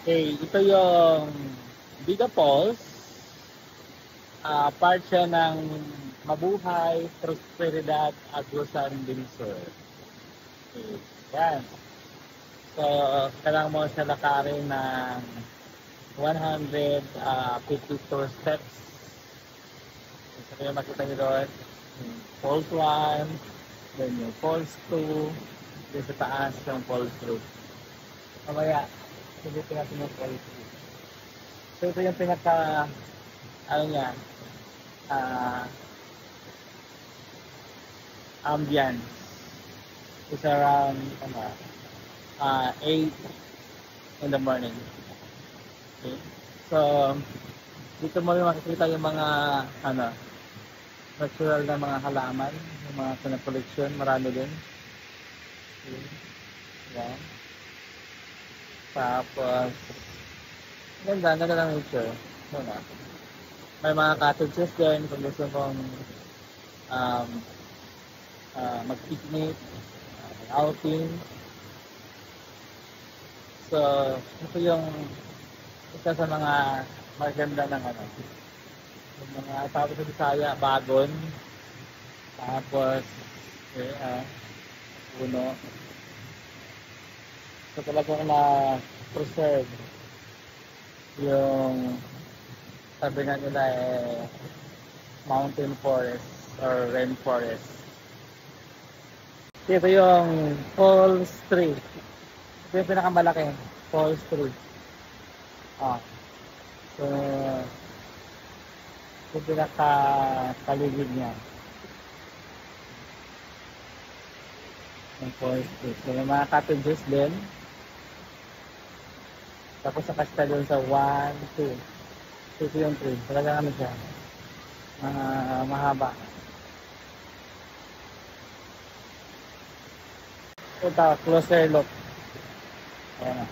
Okay, ito yung Biga Falls. Part siya ng Mabuhay, Prosperidad, Agusan, Binsur. Okay, yan. So, kailangan mo siya lakarin ng 154 steps. So, kaya makita nyo doon. Falls 1, then yung Falls 2, then sa taas yung Falls 3. Mamaya, sabihin natin yung Falls 3. So, ito yung pinaka, ano niya, ambience. It's around 8 in the morning. Okay. So, dito mo rin makikita yung mga natural na mga halaman, yung mga pinakoleksyon, marami din. Okay. Yan. Tapos, ganda ng nature. May mga cottages din kung gusto mong mag-picnic, outing. So, ito yung isa sa mga maganda ng yung mga tawag sa Bisaya, bagon. Tapos, puno. So, talagang na-preserve yung sabi nga nila mountain forest or rainforest. Ito yung Falls 3. Ito yung pinakamalaki, Falls 3. So, yung pinakapaligid niya. Yung Falls 3. So, yung mga cottages din. Tapos nakasta doon sa 1, 2. Ito yung 3. Talagang siya. Mahaba. Ito, closer look. Ayan na.